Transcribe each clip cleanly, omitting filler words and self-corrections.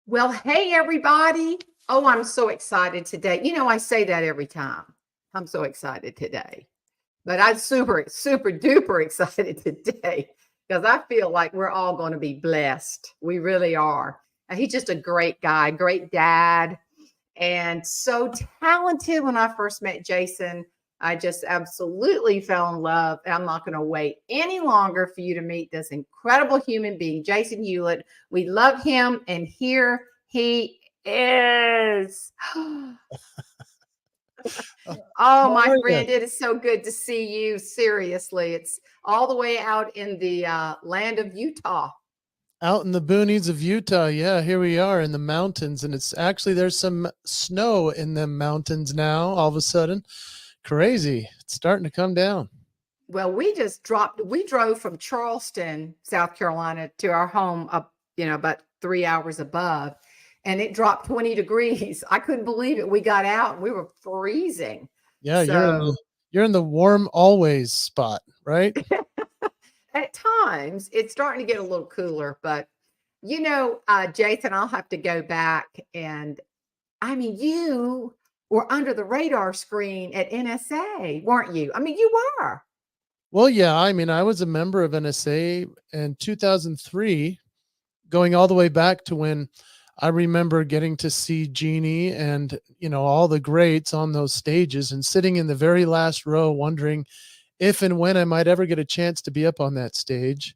Well, hey, everybody. Oh, I'm so excited today. I say that every time. I'm so excited today, but I'm super, super duper excited today because I feel like we're all going to be blessed. We really are. And he's just a great guy, great dad, and so talented. When I first met Jason, I just absolutely fell in love. And I'm not going to wait any longer for you to meet this incredible human being, Jason Hewlett. We love him, and here he is. Oh, How my are you? friend, it is so good to see you. Seriously, it's all the way out in the land of Utah. Out in the boonies of Utah. Yeah, here we are in the mountains, and it's actually there's some snow in the mountains now. All of a sudden, crazy. It's starting to come down. Well, we drove from Charleston, South Carolina to our home up, about 3 hours above, and it dropped 20 degrees. I couldn't believe it. We got out and we were freezing. Yeah, So you're in the warm always spot, right? at times it's starting to get a little cooler, but Jason, I'll have to go back and I mean, you were under the radar screen at NSA, weren't you? I mean, you were. Well, yeah. I mean, I was a member of NSA in 2003, going all the way back to when I remember getting to see Jeannie and all the greats on those stages and sitting in the very last row, wondering if and when I might ever get a chance to be up on that stage.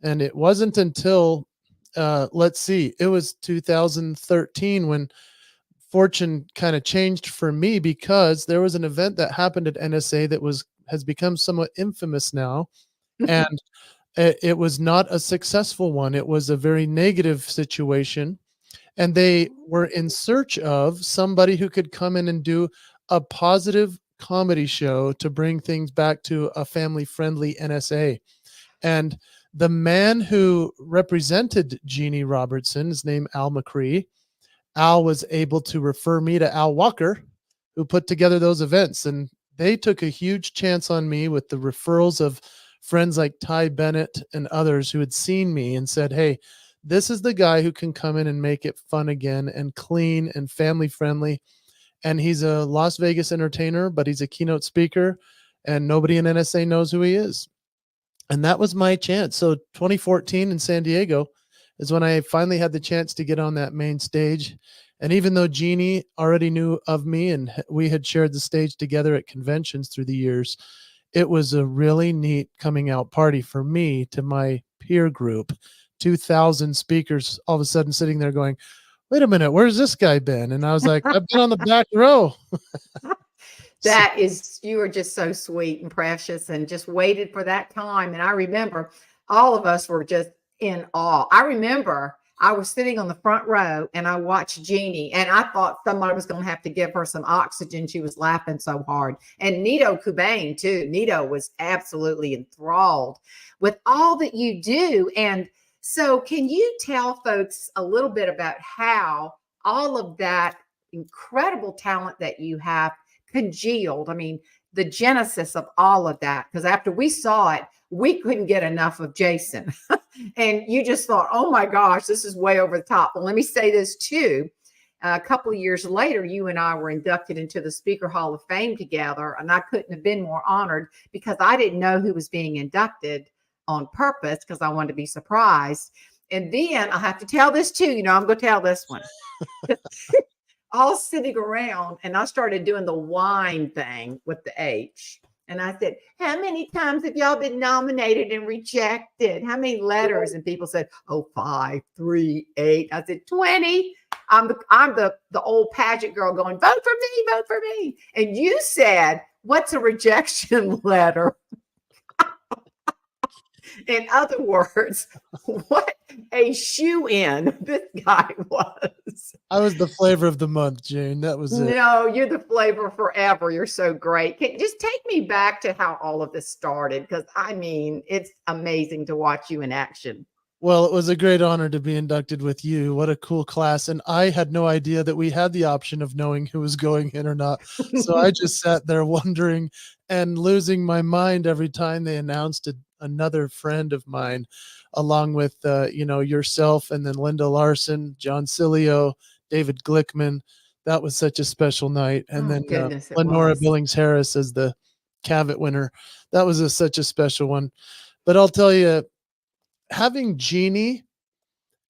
And it wasn't until, let's see, it was 2013 when fortune kind of changed for me, because there was an event that happened at NSA that has become somewhat infamous now. And it was not a successful one. It was a very negative situation. And they were in search of somebody who could come in and do a positive comedy show to bring things back to a family friendly NSA. And the man who represented Jeannie Robertson is named Al McCree. Al was able to refer me to Al Walker, who put together those events. And they took a huge chance on me with the referrals of friends like Ty Bennett and others who had seen me and said, hey, this is the guy who can come in and make it fun again and clean and family friendly. And he's a Las Vegas entertainer, but he's a keynote speaker, and nobody in NSA knows who he is. And that was my chance. So 2014 in San Diego is when I finally had the chance to get on that main stage. And even though Jeannie already knew of me and we had shared the stage together at conventions through the years, it was a really neat coming out party for me to my peer group. 2,000 speakers all of a sudden sitting there going, wait a minute, where's this guy been? And I was like, I've been on the back row. You were just so sweet and precious and just waited for that time. And I remember all of us were just in awe. I remember I was sitting on the front row and I watched Jeannie, and I thought somebody was going to have to give her some oxygen. She was laughing so hard. And Nito Kubain too. Nito was absolutely enthralled with all that you do. And so can you tell folks a little bit about how all of that incredible talent that you have congealed? I mean, the genesis of all of that, because after we saw it, we couldn't get enough of Jason. And you just thought, oh my gosh, this is way over the top. Well, let me say this too. A couple of years later, you and I were inducted into the Speaker Hall of Fame together, and I couldn't have been more honored because I didn't know who was being inducted on purpose because I wanted to be surprised. And then I have to tell this too. I'm going to tell this one. All sitting around, and I started doing the wine thing with the H. And I said, how many times have y'all been nominated and rejected? How many letters? And people said, oh, 5, 3, 8. I said, 20. I'm the old pageant girl going, vote for me, vote for me. And you said, what's a rejection letter? In other words, what a shoe-in this guy was. I was the flavor of the month, Jane. That was it. No, you're the flavor forever. You're so great. Just take me back to how all of this started, because I mean, it's amazing to watch you in action. Well, it was a great honor to be inducted with you. What a cool class. And I had no idea that we had the option of knowing who was going in or not. So I just sat there wondering and losing my mind every time they announced another friend of mine, along with yourself, and then Linda Larson, John Cilio, David Glickman. That was such a special night. And Oh, then goodness, it Lenora was. Billings Harris as the Cavett winner. That was such a special one. But I'll tell you, having Jeannie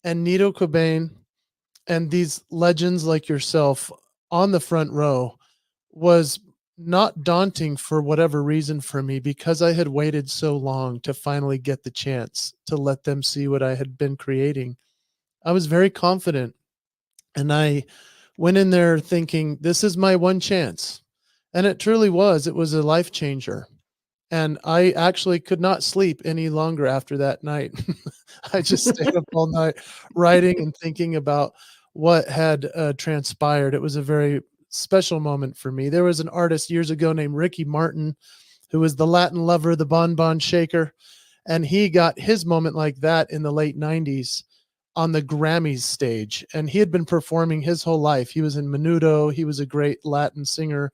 and Nito Cobain and these legends like yourself on the front row was not daunting for whatever reason for me, because I had waited so long to finally get the chance to let them see what I had been creating. I was very confident, and I went in there thinking, this is my one chance. And it truly was. It was a life changer. And I actually could not sleep any longer after that night. I just stayed up all night writing and thinking about what had transpired. It was a very special moment for me. There was an artist years ago named Ricky Martin, who was the Latin lover, the bonbon shaker, and he got his moment like that in the late 90s on the Grammys stage. And he had been performing his whole life. He was in Menudo. He was a great Latin singer.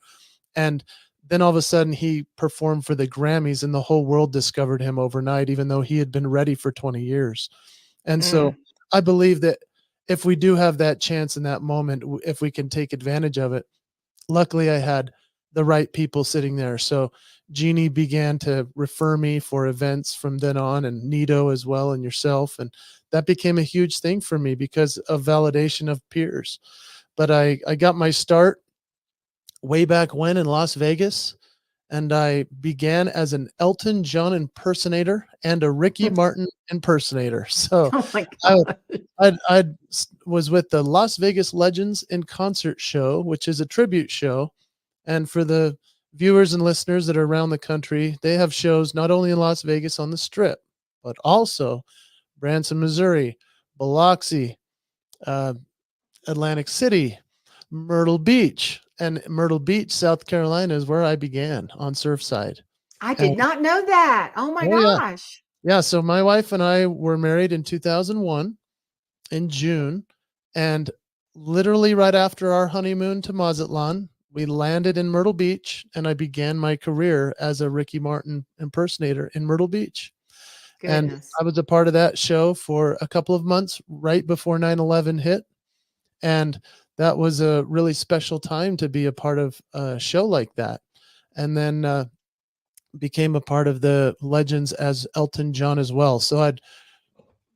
And then all of a sudden he performed for the Grammys, and the whole world discovered him overnight, even though he had been ready for 20 years. And so Mm. I believe that if we do have that chance in that moment, if we can take advantage of it. Luckily I had the right people sitting there. So Jeannie began to refer me for events from then on, and Nito as well, and yourself. And that became a huge thing for me because of validation of peers. But I got my start way back when in Las Vegas, and I began as an Elton John impersonator and a Ricky Martin impersonator. So Oh my I, God. I was with the Las Vegas Legends in Concert show, which is a tribute show. And for the viewers and listeners that are around the country, they have shows not only in Las Vegas on the Strip, but also Branson, Missouri, Biloxi, uh, Atlantic City, Myrtle Beach. And Myrtle Beach, South Carolina is where I began on Surfside. I And did not know that. Oh my oh yeah. gosh. Yeah. So my wife and I were married in 2001 in June. And literally right after our honeymoon to Mazatlan, we landed in Myrtle Beach, and I began my career as a Ricky Martin impersonator in Myrtle Beach. And Goodness. I was a part of that show for a couple of months right before 9/11 hit. And that was a really special time to be a part of a show like that. And then became a part of the Legends as Elton John as well. So I'd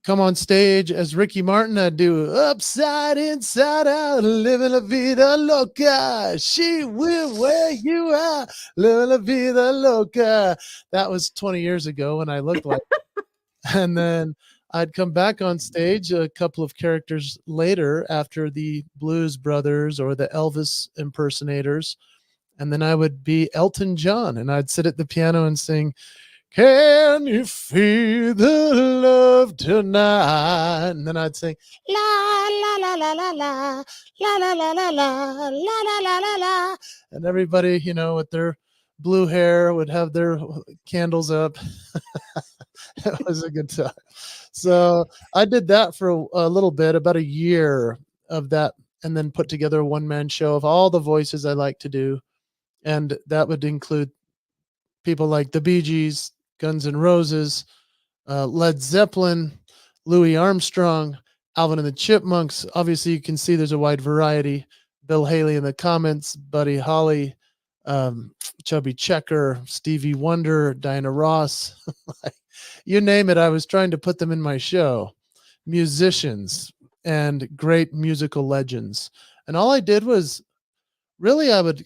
come on stage as Ricky Martin. I'd do upside, inside out, living la vida loca. She will where you are, living la vida loca. That was 20 years ago when I looked like. And then I'd come back on stage a couple of characters later after the Blues Brothers or the Elvis impersonators. And then I would be Elton John, and I'd sit at the piano and sing, "Can you feel the love tonight?" And then I'd sing, "La la la la la la la la la la la la la la la la," and everybody, with their blue hair would have their candles up. It was a good time. So I did that for a little bit, about a year of that, and then put together a one-man show of all the voices I like to do. And that would include people like the Bee Gees, Guns N' Roses, Led Zeppelin, Louis Armstrong, Alvin and the Chipmunks. Obviously, you can see there's a wide variety. Bill Haley in the comments, Buddy Holly, Chubby Checker, Stevie Wonder, Diana Ross. You name it, I was trying to put them in my show. Musicians and great musical legends. And all I did was really, I would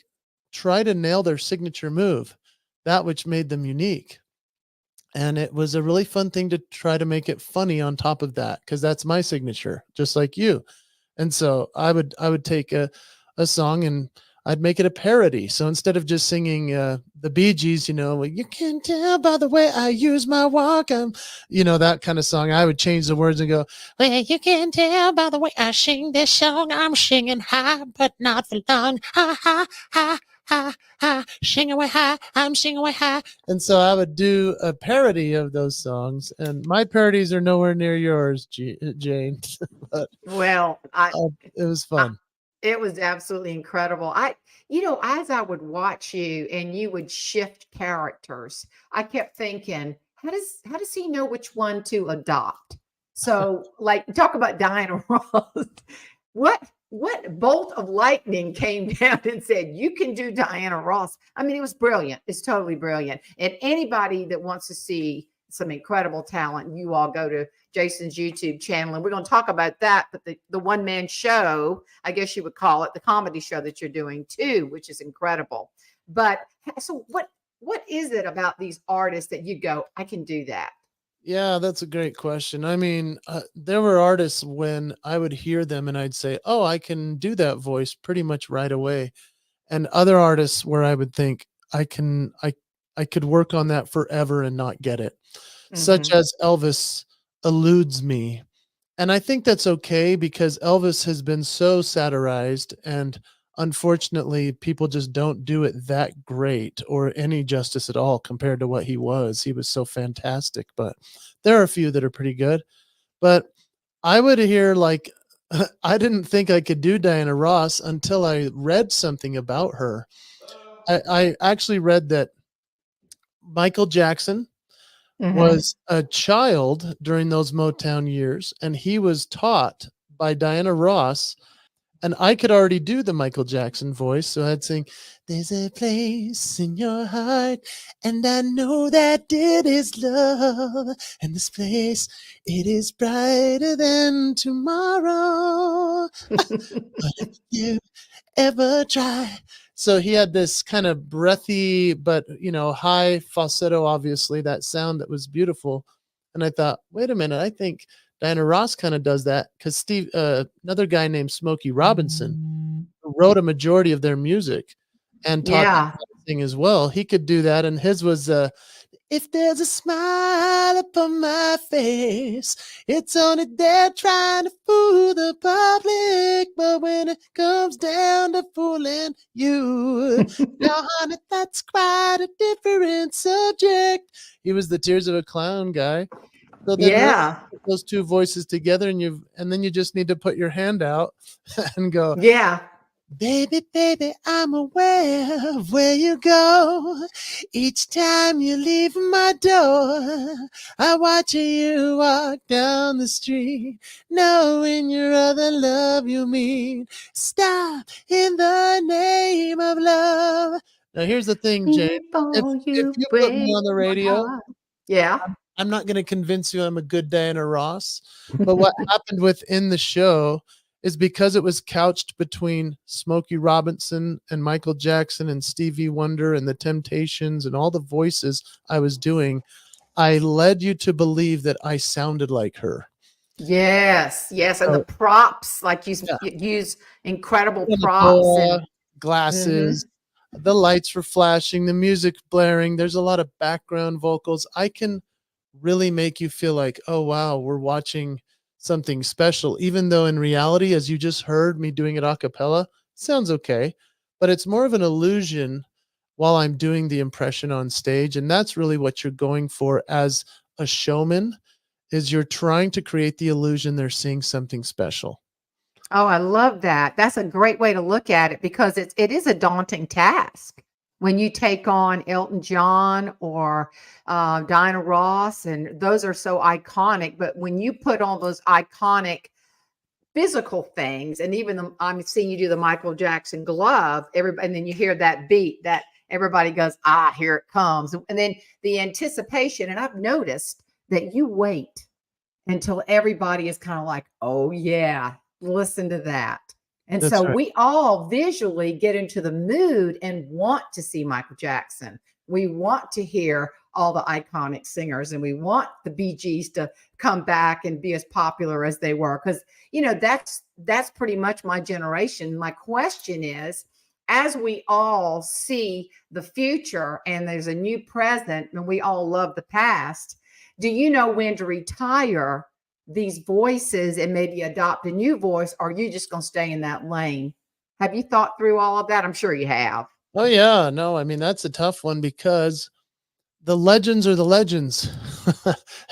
try to nail their signature move, that which made them unique. And it was a really fun thing to try to make it funny on top of that, because that's my signature, just like you. And so I would take a song and I'd make it a parody. So instead of just singing the Bee Gees, you can tell by the way I use my walk, that kind of song, I would change the words and go, "Well, you can tell by the way I sing this song, I'm singing high, but not for long. Ha, ha, ha, ha, ha, sing away high, I'm singing away high." And so I would do a parody of those songs, and my parodies are nowhere near yours, Jane. But Well, it was I fun. it was absolutely incredible. as I would watch you and you would shift characters, I kept thinking, how does he know which one to adopt? So, like, talk about Diana Ross. What bolt of lightning came down and said, you can do Diana Ross? I mean, it was brilliant. It's totally brilliant. And anybody that wants to see some incredible talent, you all go to Jason's YouTube channel. And we're going to talk about that. But the one-man show, I guess you would call it, the comedy show that you're doing too, which is incredible. But so what is it about these artists that you go, I can do that? Yeah, that's a great question. I mean, there were artists when I would hear them and I'd say, "Oh, I can do that voice pretty much right away." And other artists where I would think I could work on that forever and not get it. Such Hmm. as Elvis eludes me. And I think that's okay because Elvis has been so satirized, and unfortunately people just don't do it that great or any justice at all compared to what he was. He was so fantastic, but there are a few that are pretty good. But I would hear like I didn't think I could do Diana Ross until I read something about her. I actually read that Michael Jackson Hmm. was a child during those Motown years, and he was taught by Diana Ross, and I could already do the Michael Jackson voice, so I'd sing, "There's a place in your heart, and I know that it is love, and this place, it is brighter than tomorrow. But if you ever try." So he had this kind of breathy, but high falsetto, obviously, that sound that was beautiful. And I thought, wait a minute, I think Diana Ross kind of does that because another guy named Smokey Robinson, who wrote a majority of their music and taught them Yeah. how to sing as well. He could do that, and his was if there's a smile upon my face, it's only there trying to fool the public. But when it comes down to fooling you, now, honey, that's quite a different subject. He was the Tears of a Clown guy. So then really Yeah. put those two voices together, and then you just need to put your hand out and go, Yeah. "Baby, baby, I'm aware of where you go. Each time you leave my door, I watch you walk down the street, knowing your other love you mean. Stop in the name of love." Now, here's the thing, Jane. If Before if you you put me break on the my radio, heart. Yeah. I'm not going to convince you I'm a good Diana Ross. But what happened within the show is because it was couched between Smokey Robinson and Michael Jackson and Stevie Wonder and the Temptations and all the voices I was doing, I led you to believe that I sounded like her. Yes. Yes. And the So, props, like yeah, you use incredible on the props and door, hmm glasses, the lights were flashing, the music blaring. There's a lot of background vocals. I can really make you feel like, oh, wow, we're watching something special, even though in reality, as you just heard me doing it a cappella, sounds okay. But it's more of an illusion while I'm doing the impression on stage. And that's really what you're going for as a showman is you're trying to create the illusion they're seeing something special. oh, I love that. That's a great way to look at it because it is a daunting task when you take on Elton John or Diana Ross, and those are so iconic. But when you put on those iconic physical things, and even I'm seeing you do the Michael Jackson glove, everybody, and then you hear that beat that everybody goes, ah, here it comes, and then the anticipation. And I've noticed that you wait until everybody is kind of like, oh, yeah, listen to that. And so That's right. we all visually get into the mood and want to see Michael Jackson. We want to hear all the iconic singers and we want the Bee Gees to come back and be as popular as they were. Because, that's pretty much my generation. My question is, as we all see the future and there's a new present and we all love the past, do you know when to retire these voices and maybe adopt a new voice, or are you just going to stay in that lane? Have you thought through all of that? I'm sure you have. Oh, yeah. No, I mean, that's a tough one because the legends are the legends.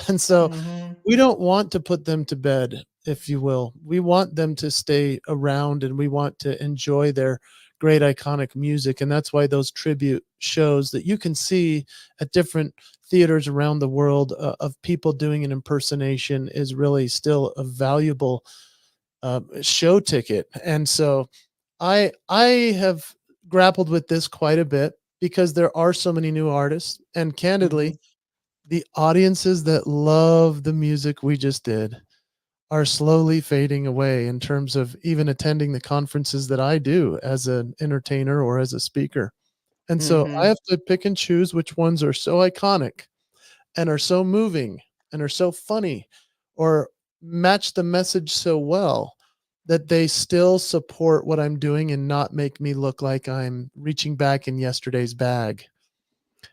And so Hmm. we don't want to put them to bed, if you will. We want them to stay around and we want to enjoy their great iconic music. And that's why those tribute shows that you can see at different theaters around the world of people doing an impersonation is really still a valuable show ticket. And so I have grappled with this quite a bit because there are so many new artists, and candidly, Mhm. the audiences that love the music we just did are slowly fading away in terms of even attending the conferences that I do as an entertainer or as a speaker. And so I Mhm. have to pick and choose which ones are so iconic and are so moving and are so funny or match the message so well that they still support what I'm doing and not make me look like I'm reaching back in yesterday's bag.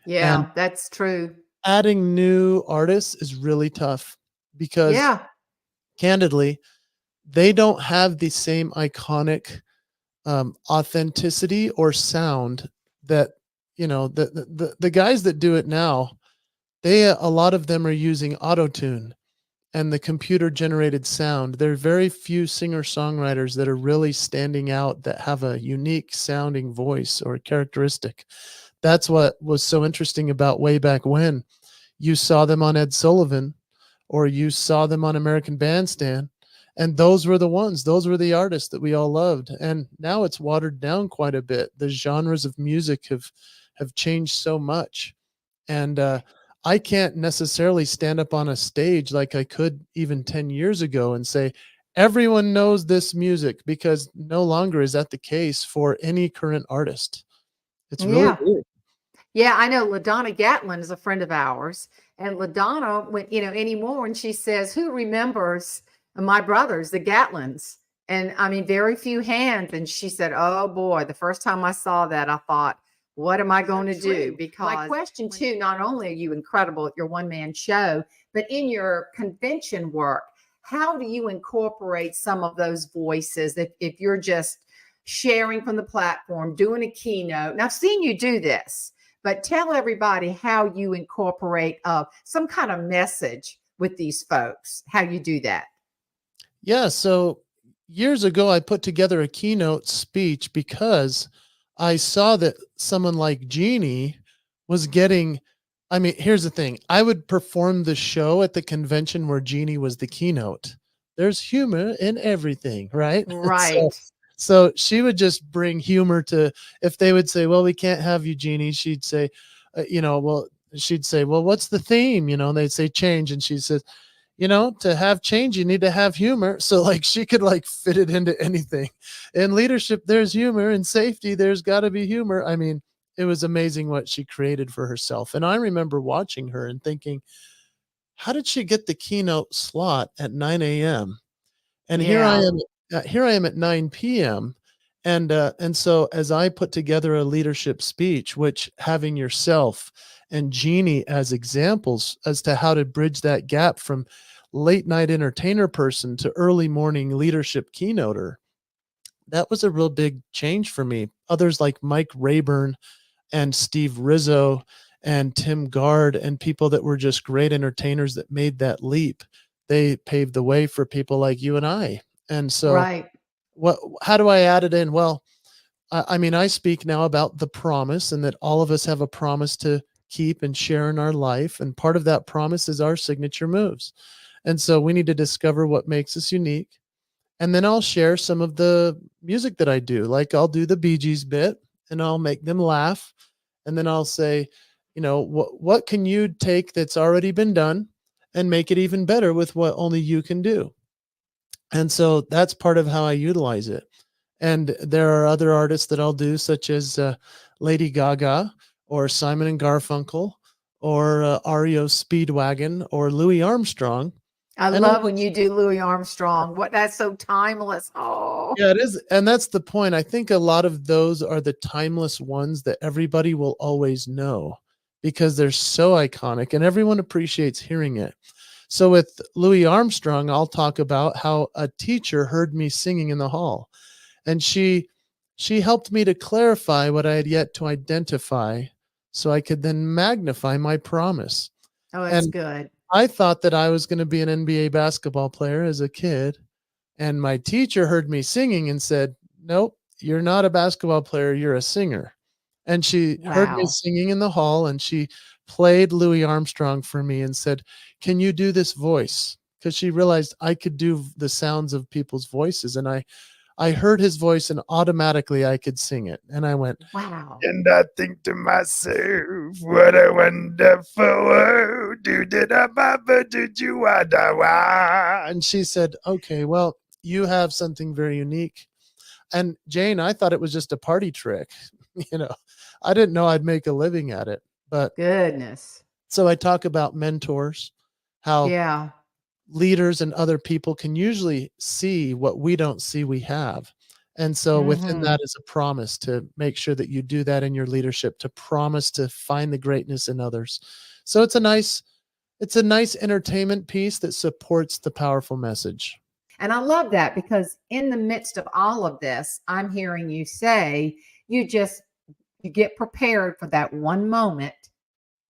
And Yeah, that's true. adding new artists is really tough because Yeah. candidly, they don't have the same iconic authenticity or sound that the guys that do it now. They a lot of them are using auto tune and the computer generated sound. There are very few singer songwriters that are really standing out that have a unique sounding voice or characteristic. That's what was so interesting about way back when you saw them on Ed Sullivan or you saw them on American Bandstand. And those were the ones, those were the artists that we all loved. And now it's watered down quite a bit. The genres of music have changed so much. And I can't necessarily stand up on a stage like I could even 10 years ago and say, everyone knows this music, because no longer is that the case for any current artist. It's really Yeah. weird. Yeah, I know LaDonna Gatlin is a friend of ours. And LaDonna, when, anymore, and she says, who remembers my brothers, the Gatlins? And I mean, very few hands. And she said, oh boy, the first time I saw that, I thought, what am I going to do? Because my question too, not only are you incredible at your one-man show, but in your convention work, how do you incorporate some of those voices if you're just sharing from the platform, doing a keynote? And I've seen you do this, but tell everybody how you incorporate some kind of message with these folks, how you do that. Yeah. So years ago, I put together a keynote speech because I saw that someone like Jeannie was getting. I mean, here's the thing. I would perform the show at the convention where Jeannie was the keynote. There's humor in everything, right? So Right. so she would just bring humor to, if they would say, well, we can't have you, Jeannie, she'd say, well, she'd say, well, what's the theme? They'd say change. And she says, to have change, you need to have humor. So like she could like fit it into anything. In leadership, there's humor. In safety, there's got to be humor. I mean, it was amazing what she created for herself. And I remember watching her and thinking, how did she get the keynote slot at 9 a.m.? And Yeah. here I am at 9 p.m. And so as I put together a leadership speech, which having yourself and Jeannie as examples as to how to bridge that gap from late night entertainer person to early morning leadership keynoter, that was a real big change for me. Others like Mike Rayburn and Steve Rizzo and Tim Gard and people that were just great entertainers that made that leap. They paved the way for people like you and I. And so Right. how do I add it in? Well, I mean, I speak now about the promise and that all of us have a promise to keep and share in our life. And part of that promise is our signature moves. And so we need to discover what makes us unique. And then I'll share some of the music that I do. Like I'll do the Bee Gees bit and I'll make them laugh. And then I'll say, what can you take that's already been done and make it even better with what only you can do? And so that's part of how I utilize it. And there are other artists that I'll do, such as Lady Gaga or Simon and Garfunkel or REO Speedwagon or Louis Armstrong. I And love when you do Louis Armstrong. What That's so timeless. Oh, yeah, it is. And that's the point. I think a lot of those are the timeless ones that everybody will always know because they're so iconic and everyone appreciates hearing it. So with Louis Armstrong, I'll talk about how a teacher heard me singing in the hall, and she helped me to clarify what I had yet to identify so I could then magnify my promise. oh, that's And good. I thought that I was going to be an NBA basketball player as a kid, and my teacher heard me singing and said, nope, you're not a basketball player, you're a singer. And she heard me Wow. singing in the hall, and she played Louis Armstrong for me and said, "Can you do this voice?" Because she realized I could do the sounds of people's voices. And I heard his voice, and automatically I could sing it. And I went, Wow. and I think to myself, what a wonderful world. And she said, okay, well, you have something very unique. And Jane, I thought it was just a party trick. You know, I didn't know I'd make a living at it. But Goodness. so I talk about mentors, how Yeah. leaders and other people can usually see what we don't see we have. And so within Hmm. that is a promise to make sure that you do that in your leadership, to promise to find the greatness in others. So it's a nice entertainment piece that supports the powerful message. And I love that because in the midst of all of this, I'm hearing you say you just you get prepared for that one moment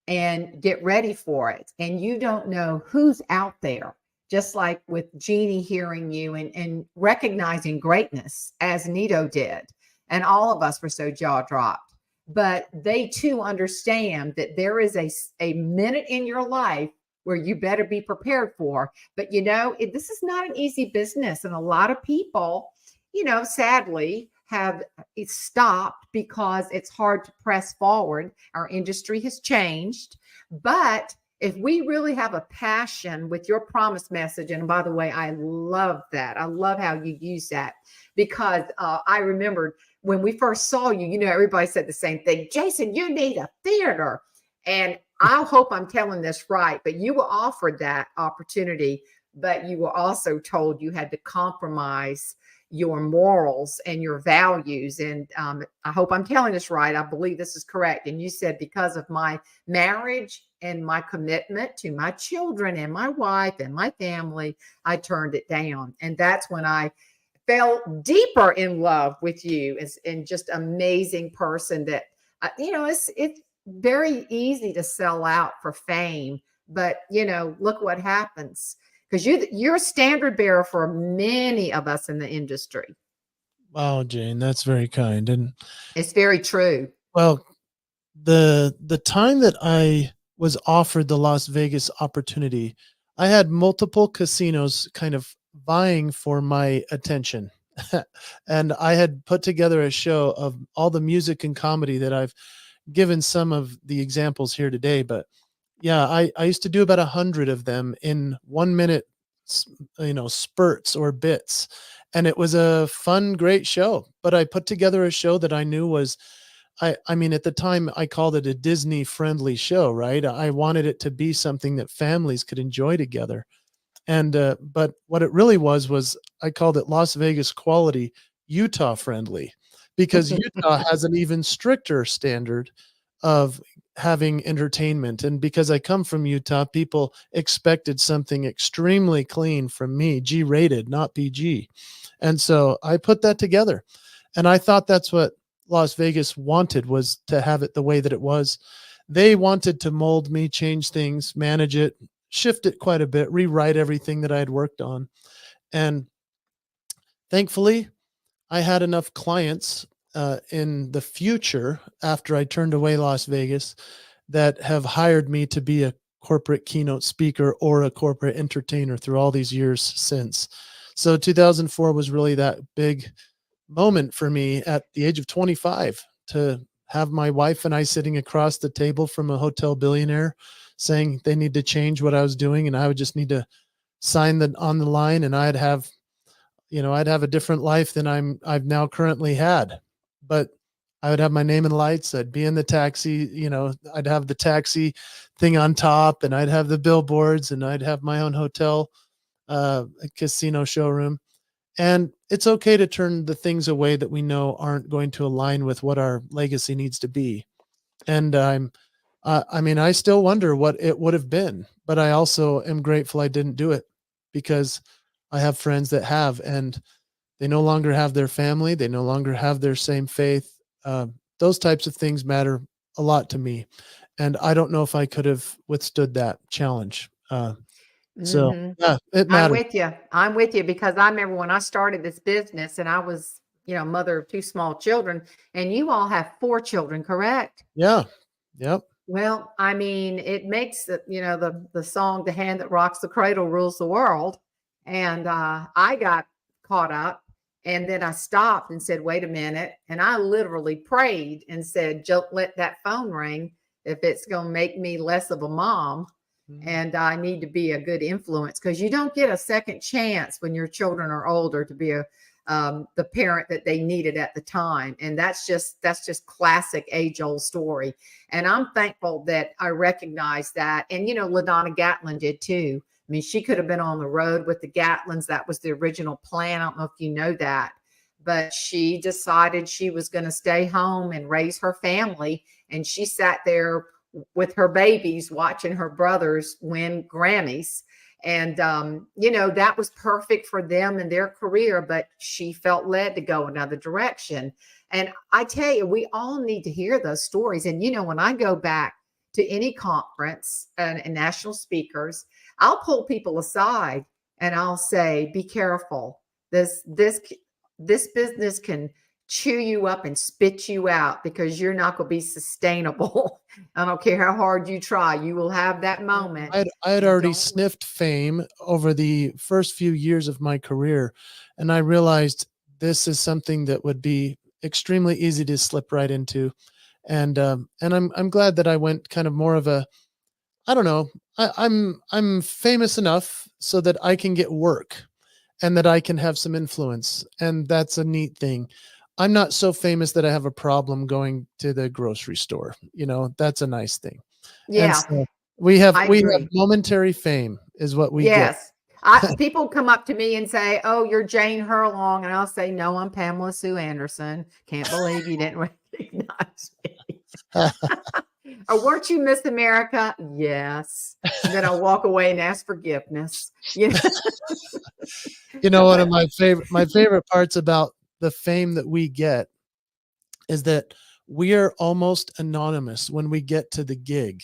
and get ready for it. And you don't know who's out there. Just like with Jeannie hearing you and recognizing greatness as Nito did. And all of us were so jaw dropped. But they too understand that there is a minute in your life where you better be prepared for. But this is not an easy business. And a lot of people, sadly, have stopped because it's hard to press forward. Our industry has changed. But if we really have a passion with your promise message, and by the way, I love that. I love how you use that because I remembered when we first saw you, everybody said the same thing. Jason, you need a theater. And I hope I'm telling this right, but you were offered that opportunity, but you were also told you had to compromise your morals and your values. And I hope I'm telling this right. I believe this is correct. And you said, because of my marriage and my commitment to my children and my wife and my family, I turned it down. And that's when I fell deeper in love with you as and just amazing person that, it's very easy to sell out for fame, but look what happens because you're a standard bearer for many of us in the industry. Wow, Jane, that's very kind. And It's very true. well, the time that I was offered the Las Vegas opportunity, I had multiple casinos kind of vying for my attention. And I had put together a show of all the music and comedy that I've given some of the examples here today. But yeah, I used to do about 100 of them in 1 minute, spurts or bits. And it was a fun, great show. But I put together a show that I knew was, I mean, at the time I called it a Disney friendly show, right? I wanted it to be something that families could enjoy together. And but what it really was I called it Las Vegas quality, Utah friendly, because Utah has an even stricter standard of having entertainment. And because I come from Utah, people expected something extremely clean from me, G rated, not PG. And so I put that together. And I thought that's what Las Vegas wanted, was to have it the way that it was. They wanted to mold me, change things, manage it, shift it quite a bit, rewrite everything that I had worked on. And thankfully, I had enough clients in the future after I turned away Las Vegas that have hired me to be a corporate keynote speaker or a corporate entertainer through all these years since. So 2004 was really that big moment for me at the age of 25 to have my wife and I sitting across the table from a hotel billionaire saying they need to change what I was doing, and I would just need to sign the on the line, and I'd have a different life than I've now currently had. But I would have my name in lights. I'd be in the taxi, I'd have the taxi thing on top, and I'd have the billboards, and I'd have my own hotel, a casino showroom. And it's okay to turn the things away that we know aren't going to align with what our legacy needs to be. And I mean, I still wonder what it would have been, but I also am grateful I didn't do it, because I have friends that have, and they no longer have their family. They no longer have their same faith. Those types of things matter a lot to me. And I don't know if I could have withstood that challenge. So Hmm. yeah, it I'm matters. with you. I'm with you because I remember when I started this business and I was mother of two small children, and you all have four children, correct? Yeah. Yep. Well, I mean, it makes the song "The Hand That Rocks the Cradle Rules the World," and I got caught up, and then I stopped and said, "Wait a minute," and I literally prayed and said, "Don't let that phone ring if it's going to make me less of a mom." Mhm. And I need to be a good influence, because you don't get a second chance when your children are older to be the parent that they needed at the time. And that's just classic age old story. And I'm thankful that I recognize that. And LaDonna Gatlin did too. I mean, she could have been on the road with the Gatlins. That was the original plan. I don't know if you know that, but she decided she was going to stay home and raise her family. And she sat there with her babies watching her brothers win Grammys. And, that was perfect for them and their career, but she felt led to go another direction. And I tell you, we all need to hear those stories. And, when I go back to any conference and national speakers, I'll pull people aside and I'll say, be careful. This business can chew you up and spit you out, because you're not going to be sustainable. I don't care how hard you try, you will have that moment. I had already Don't. sniffed fame over the first few years of my career, and I realized this is something that would be extremely easy to slip right into. And I'm glad that I went kind of more of a, I don't know, I'm famous enough so that I can get work and that I can have some influence, and that's a neat thing. I'm not so famous that I have a problem going to the grocery store. That's a nice thing. And Yeah, so we have I agree. momentary fame is what we get. Yes. People come up to me and say, "Oh, you're Jane Hurlong," and I'll say, "No, I'm Pamela Sue Anderson. Can't believe you didn't recognize me." Or, "Weren't you Miss America?" Yes. And then I'll walk away and ask forgiveness. One of But my favorite parts about the fame that we get is that we are almost anonymous when we get to the gig,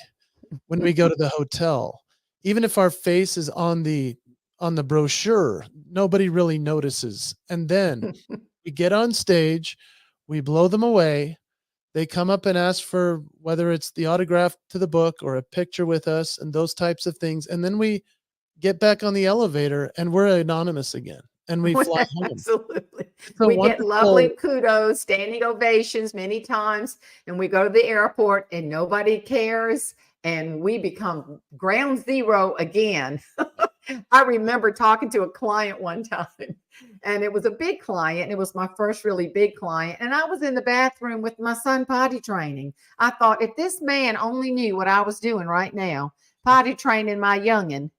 when we go to the hotel. Even if our face is on the brochure, nobody really notices. And then we get on stage, we blow them away. They come up and ask for whether it's the autograph to the book or a picture with us and those types of things. And then we get back on the elevator and we're anonymous again and we fly home. Absolutely. It's a We get lovely wonderful. kudos, standing ovations many times, and we go to the airport and nobody cares, and we become ground zero again. I remember talking to a client one time, and it was a big client. It was my first really big client. And I was in the bathroom with my son potty training. I thought, if this man only knew what I was doing right now, potty training my youngin.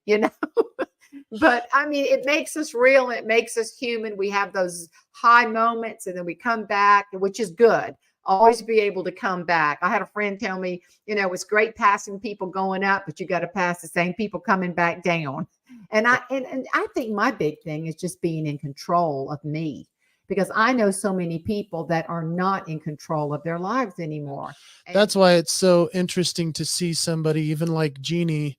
But I mean, it makes us real. It makes us human. We have those high moments and then we come back, which is good. Always be able to come back. I had a friend tell me, it's great passing people going up, but you got to pass the same people coming back down. And I think my big thing is just being in control of me, because I know so many people that are not in control of their lives anymore. And That's why it's so interesting to see somebody even like Jeannie,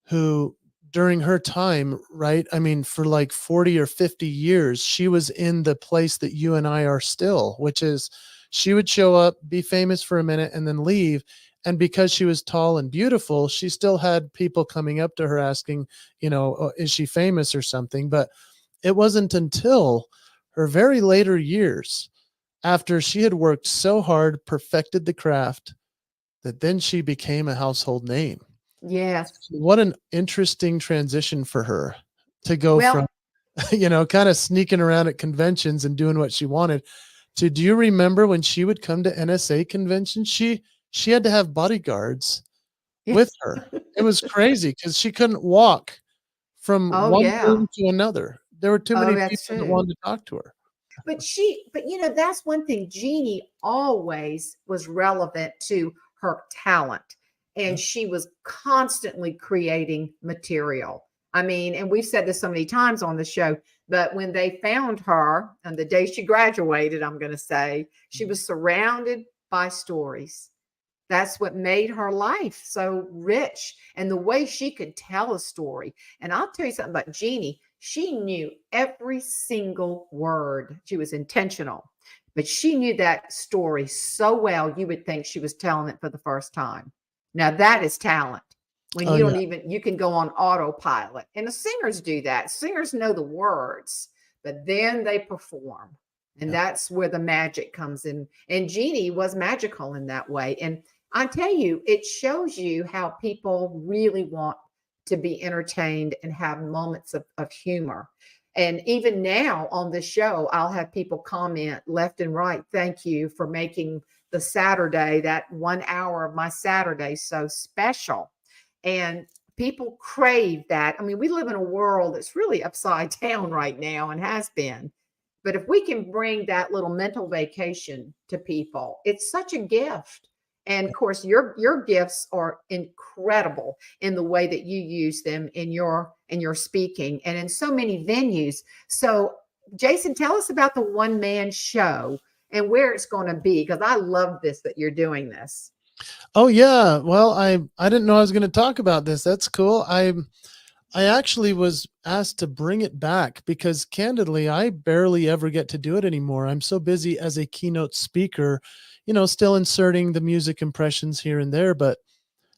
who during her time, right? I mean, for like 40 or 50 years, she was in the place that you and I are still, which is she would show up, be famous for a minute, and then leave. And because she was tall and beautiful, she still had people coming up to her asking, "Oh, is she famous or something?" But it wasn't until her very later years, after she had worked so hard, perfected the craft, that then she became a household name. yes, What an interesting transition for her to go well, from, kind of sneaking around at conventions and doing what she wanted to, do you remember when she would come to NSA conventions? She had to have bodyguards yeah. with her. It was crazy because she couldn't walk from Oh, one yeah. room to another. There were too Oh, many that's people that true. wanted to talk to her. But that's one thing. Jeannie always was relevant to her talent, Yeah. and she was constantly creating material. I mean, and we've said this so many times on the show, but when they found her on the day she graduated, I'm going to say she Mhm. was surrounded by stories. That's what made her life so rich, and the way she could tell a story. And I'll tell you something about Jeannie. She knew every single word. She was intentional, but she knew that story so well, you would think she was telling it for the first time. Now, that is talent. When Oh you yeah. don't even, you can go on autopilot. And the singers do that. Singers know the words, but then they perform. And Yeah. that's where the magic comes in. And Jeannie was magical in that way. And I tell you, it shows you how people really want to be entertained and have moments of humor. And even now on the show, I'll have people comment left and right. Thank you for making the Saturday, that 1 hour of my Saturday, so special. And people crave that. I mean, we live in a world that's really upside down right now and has been. But if we can bring that little mental vacation to people, it's such a gift. And of course, your gifts are incredible in the way that you use them in your speaking and in so many venues. So, Jason, tell us about the one man show and where it's going to be, because I love this that you're doing this. Oh yeah. Well, I didn't know I was going to talk about this. That's cool. I actually was asked to bring it back because candidly, I barely ever get to do it anymore. I'm so busy as a keynote speaker, still inserting the music impressions here and there. But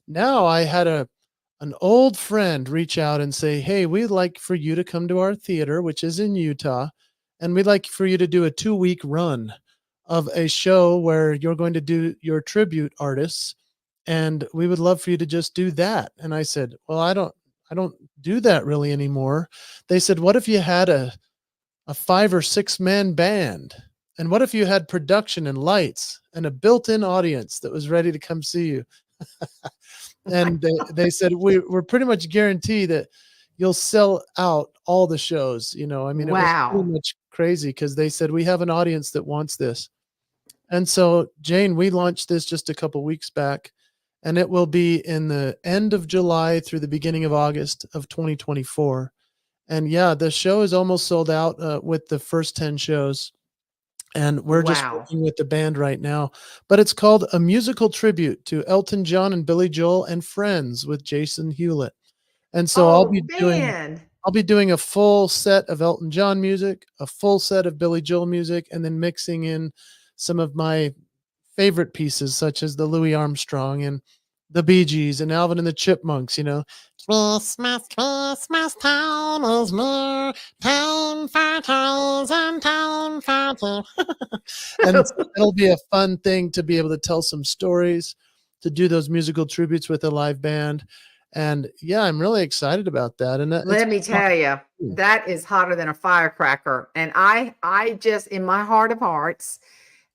now I had an old friend reach out and say, "Hey, we'd like for you to come to our theater, which is in Utah, and we'd like for you to do a 2-week run of a show where you're going to do your tribute artists, and we would love for you to just do that." And I said, "Well, I don't do that really anymore." They said, "What if you had a 5 or 6 man band? And what if you had production and lights and a built-in audience that was ready to come see you?" And they said, we're pretty much guarantee that you'll sell out all the shows. I mean, it was pretty Wow. much crazy because they said, "We have an audience that wants this." And so, Jane, we launched this just a couple weeks back, and it will be in the end of July through the beginning of August of 2024. And yeah, the show is almost sold out with the first 10 shows. And we're just Wow. working with the band right now. But it's called A Musical Tribute to Elton John and Billy Joel and Friends with Jason Hewlett. And so Oh, man. I'll be doing a full set of Elton John music, a full set of Billy Joel music, and then mixing in some of my favorite pieces, such as the Louis Armstrong and the Bee Gees and Alvin and the Chipmunks. Christmas, Christmas time is near, time for toys and time for tea. And so it'll be a fun thing to be able to tell some stories, to do those musical tributes with a live band. And yeah, I'm really excited about that. And it's Let me tell you, that is hotter than a firecracker. And I just, in my heart of hearts,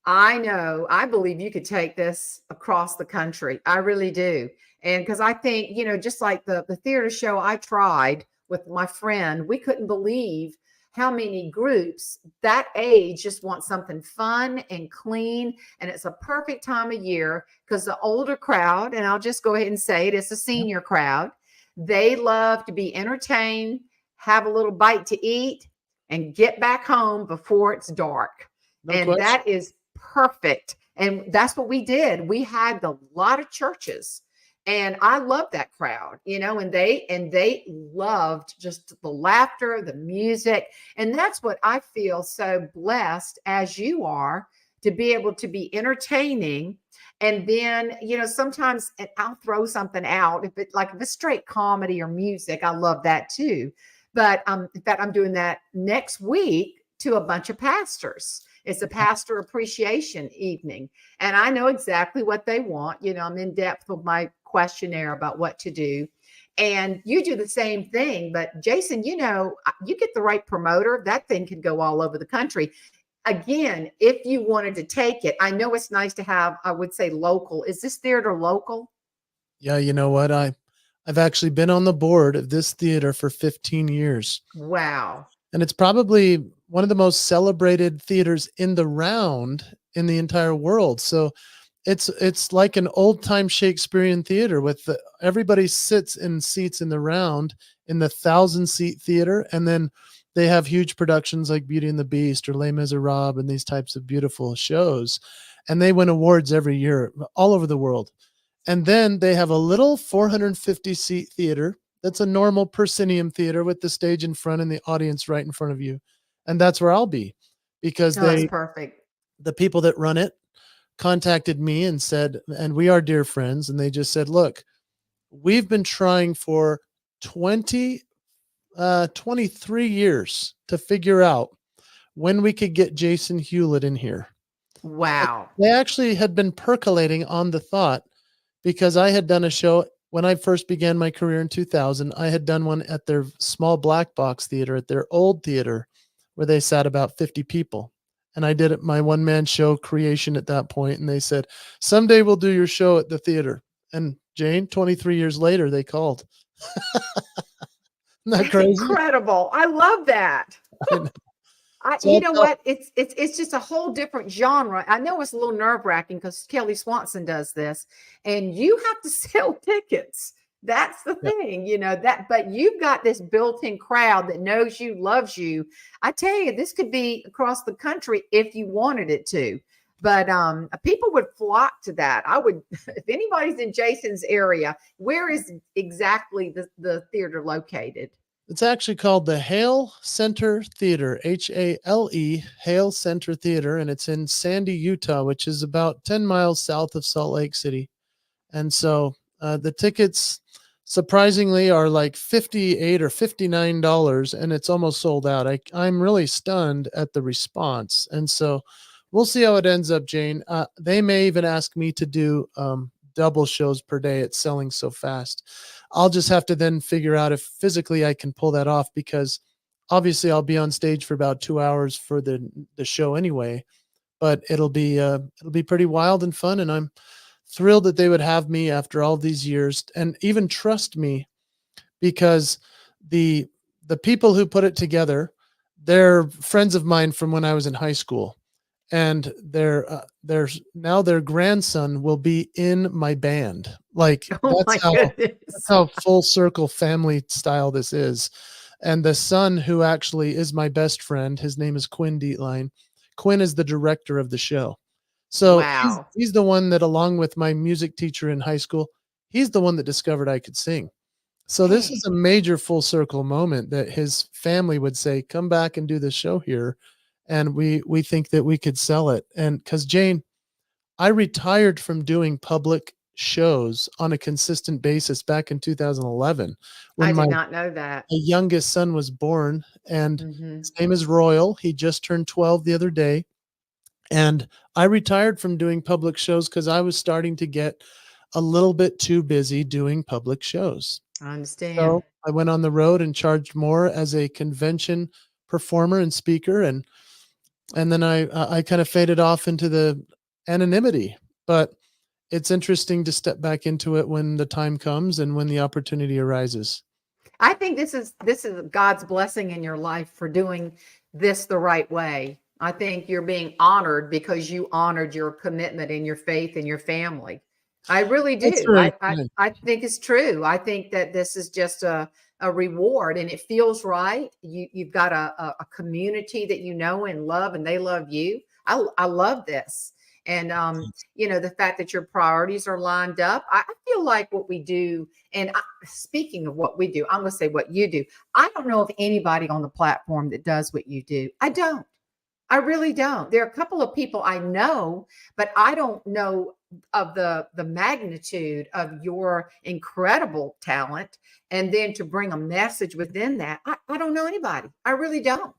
I know, I believe you could take this across the country. I really do. And because I think, just like the theater show I tried with my friend, we couldn't believe how many groups that age just want something fun and clean. And it's a perfect time of year because the older crowd, and I'll just go ahead and say it's a senior crowd, they love to be entertained, have a little bite to eat, and get back home before it's dark. no And question. that is perfect. And that's what we did. We had a lot of churches. And I love that crowd, and they loved just the laughter, the music. And that's what I feel so blessed as you are to be able to be entertaining. And then, sometimes and I'll throw something out if it's straight comedy or music, I love that too. But in fact, I'm doing that next week to a bunch of pastors. It's a pastor appreciation evening. And I know exactly what they want. I'm in depth with my questionnaire about what to do. And you do the same thing. But Jason, you get the right promoter, that thing can go all over the country. Again, if you wanted to take it, I know it's nice to have, I would say local. Is this theater local? Yeah, you know what? I've actually been on the board of this theater for 15 years. Wow. And it's probably one of the most celebrated theaters in the round in the entire world. So it's like an old-time Shakespearean theater with everybody sits in seats in the round in the 1,000-seat theater, and then they have huge productions like Beauty and the Beast or Les Miserables and these types of beautiful shows, and they win awards every year all over the world. And then they have a little 450-seat theater That's a normal proscenium theater with the stage in front and the audience right in front of you. And that's where I'll be, because Oh, that's perfect. the people that run it contacted me and said, and we are dear friends, and they just said, look, we've been trying for 23 years to figure out when we could get Jason Hewlett in here. Wow. They actually had been percolating on the thought, because I had done a show when I first began my career in 2000. I had done one at their small black box theater, at their old theater, where they sat about 50 people. And I did it, my one man show creation at that point. And they said, someday we'll do your show at the theater. And Jane, 23 years later, they called. Isn't that That's crazy? incredible. I love that. So You know what? It's just a whole different genre. I know it's a little nerve wracking because Kelly Swanson does this, and you have to sell tickets. That's the Yeah. thing, but you've got this built-in crowd that knows you, loves you. I tell you, this could be across the country if you wanted it to. But people would flock to that. I would, if anybody's in Jason's area, where is exactly the theater located? It's actually called the Hale Center Theater, Hale, Hale Center Theater, and it's in Sandy, Utah, which is about 10 miles south of Salt Lake City. And so the tickets, surprisingly, are like $58 or $59, and it's almost sold out. I'm really stunned at the response. And so we'll see how it ends up, Jane. They may even ask me to do double shows per day. It's selling so fast. I'll just have to then figure out if physically I can pull that off, because obviously I'll be on stage for about 2 hours for the show anyway, but it'll be pretty wild and fun. And I'm thrilled that they would have me after all these years and even trust me, because the people who put it together, they're friends of mine from when I was in high school. And now their grandson will be in my band. Like Oh my goodness. that's how full circle family style this is. And the son, who actually is my best friend, his name is Quinn Dietline. Quinn is the director of the show. So Wow. he's the one that, along with my music teacher in high school, he's the one that discovered I could sing. So this is a major full circle moment that his family would say, come back and do the show here. And we think that we could sell it. And because, Jane, I retired from doing public shows on a consistent basis back in 2011 when I my did not know that. youngest son was born, and his name is Royal. He just turned 12 the other day. And I retired from doing public shows because I was starting to get a little bit too busy doing public shows. I understand. So I went on the road and charged more as a convention performer and speaker. And then I kind of faded off into the anonymity. But it's interesting to step back into it when the time comes and when the opportunity arises. I think this is God's blessing in your life for doing this the right way. I think you're being honored because you honored your commitment and your faith and your family. I really That's do. very I kind. I think it's true. I think that this is just a reward, and it feels right. You've got a community that you know and love, and they love you. I love this. And the fact that your priorities are lined up. I feel like what we do, and speaking of what we do, I'm going to say what you do. I don't know of anybody on the platform that does what you do. I don't. I really don't. There are a couple of people I know, but I don't know of the magnitude of your incredible talent. And then to bring a message within that, I don't know anybody. I really don't.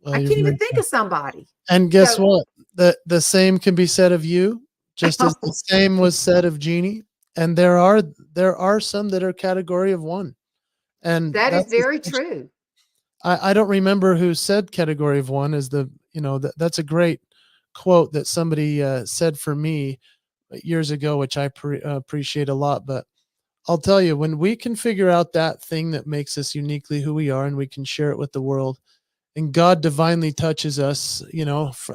Well, I you're can't even very think kind. of somebody. And guess So, what? The same can be said of you, just as the same was said of Jeannie. And there are some that are category of one. And that is that's very true. I don't remember who said category of one is that's a great quote that somebody said for me years ago, which I appreciate a lot. But I'll tell you, when we can figure out that thing that makes us uniquely who we are, and we can share it with the world, and God divinely touches us,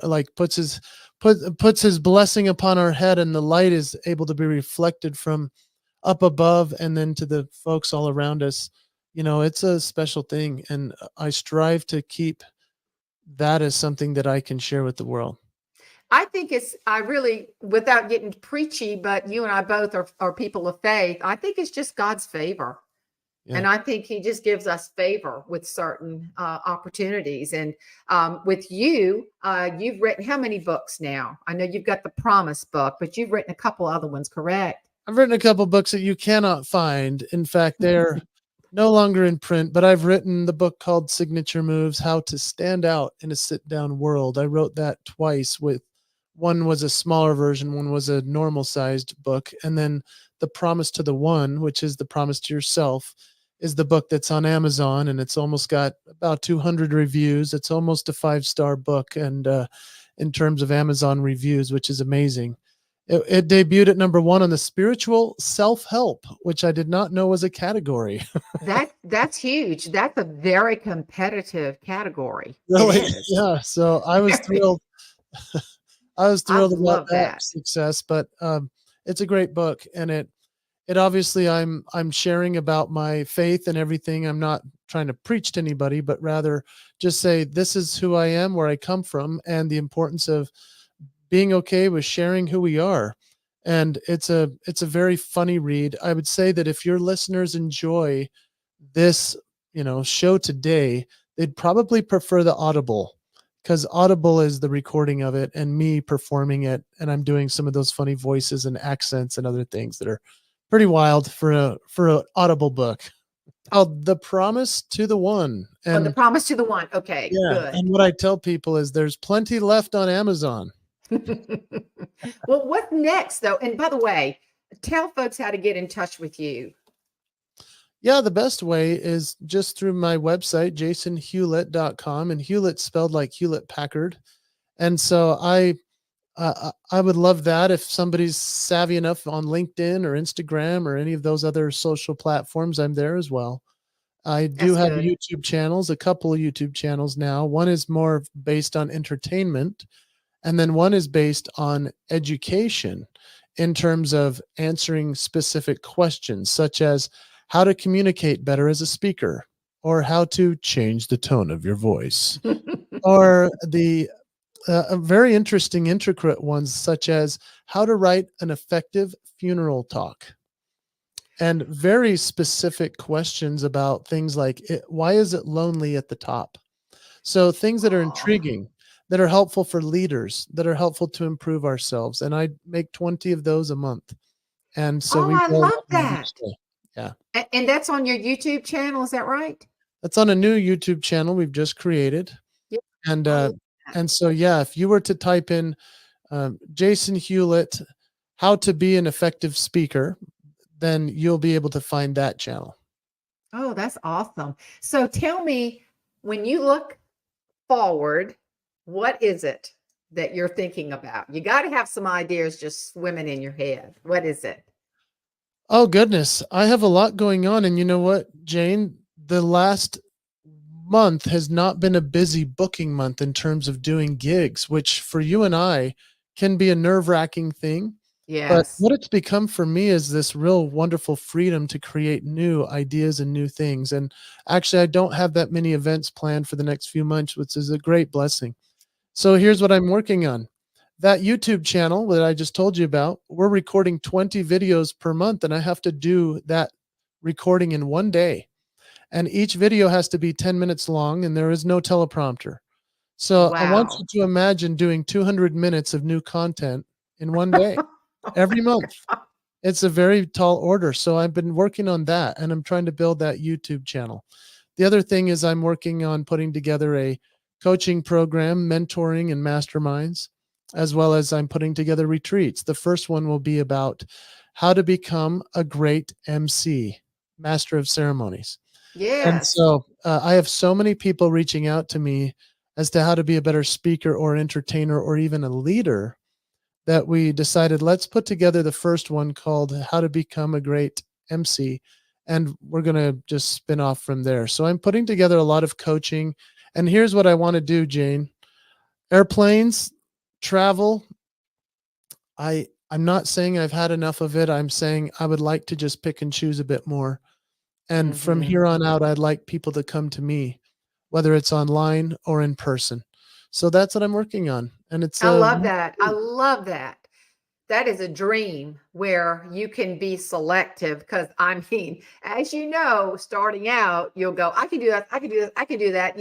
like puts his blessing upon our head, and the light is able to be reflected from up above and then to the folks all around us. It's a special thing, and I strive to keep that as something that I can share with the world. I think I really, without getting preachy, but you and I both are people of faith. I think it's just God's favor. Yeah. And I think he just gives us favor with certain opportunities. And with you, you've written how many books now? I know you've got the Promise book, but you've written a couple other ones, correct? I've written a couple books that you cannot find. In fact, they're no longer in print, but I've written the book called Signature Moves: How to Stand Out in a Sit Down World. I wrote that twice. With one was a smaller version, one was a normal sized book. And then The Promise to the One, which is the promise to yourself, is the book that's on Amazon, and it's almost got about 200 reviews. It's almost a 5-star book, and in terms of Amazon reviews, which is amazing. It debuted at #1 on the spiritual self-help, which I did not know was a category. That's huge. That's a very competitive category. It Really? is. Yeah. So I was Very. thrilled. I was I thrilled about love that that. success, but it's a great book, and it obviously I'm sharing about my faith and everything. I'm not trying to preach to anybody, but rather just say this is who I am, where I come from, and the importance of being okay with sharing who we are. And it's a very funny read. I would say that if your listeners enjoy this, show today, they'd probably prefer the Audible, because Audible is the recording of it and me performing it, and I'm doing some of those funny voices and accents and other things that are pretty wild for a Audible book. Called The Promise to the One. Oh, the And Promise to the One. Okay, yeah, good. and what I tell people is there's plenty left on Amazon. Well, what's next though? And by the way, tell folks how to get in touch with you. Yeah, the best way is just through my website, jasonhewlett.com, and Hewlett spelled like Hewlett Packard. And so I would love that if somebody's savvy enough on LinkedIn or Instagram or any of those other social platforms. I'm there as well. I do That's have good. YouTube channels, a couple of YouTube channels now. One is more based on entertainment, and then one is based on education in terms of answering specific questions, such as how to communicate better as a speaker, or how to change the tone of your voice, or the very interesting, intricate ones, such as how to write an effective funeral talk, and very specific questions about things like why is it lonely at the top? So things that are Oh, intriguing, that are helpful for leaders, that are helpful to improve ourselves. And I make 20 of those a month. And so oh, we I roll love them out each that. day. Yeah. And that's on your YouTube channel, is that right? That's on a new YouTube channel we've just created. Yeah, And I uh love that. and so yeah, if you were to type in Jason Hewlett, how to be an effective speaker, then you'll be able to find that channel. Oh, that's awesome. So tell me, when you look forward, what is it that you're thinking about? You got to have some ideas just swimming in your head. What is it? Oh goodness, I have a lot going on, and you know what, Jane? The last month has not been a busy booking month in terms of doing gigs, which for you and I can be a nerve-wracking thing. But Yes. what it's become for me is this real wonderful freedom to create new ideas and new things. And actually, I don't have that many events planned for the next few months, which is a great blessing. So here's what I'm working on. That YouTube channel that I just told you about, we're recording 20 videos per month, and I have to do that recording in one day. And each video has to be 10 minutes long, and there is no teleprompter. So I want you Wow. to imagine doing 200 minutes of new content in one day, every month. It's a very tall order. So I've been working on that, and I'm trying to build that YouTube channel. The other thing is I'm working on putting together a coaching program, mentoring and masterminds, as well as I'm putting together retreats. The first one will be about how to become a great MC, master of ceremonies. And Yes. so I have so many people reaching out to me as to how to be a better speaker or entertainer or even a leader, that we decided let's put together the first one called How to Become a Great MC. And we're going to just spin off from there. So I'm putting together a lot of coaching. And here's what I want to do, Jane. Airplanes, travel. I'm not saying I've had enough of it. I'm saying I would like to just pick and choose a bit more. And from Hmm. here on out, I'd like people to come to me, whether it's online or in person. So that's what I'm working on. And it's I love that. I love that. That is a dream where you can be selective because I mean, as you know, starting out, you'll go, I can do that, I can do this, I can do that,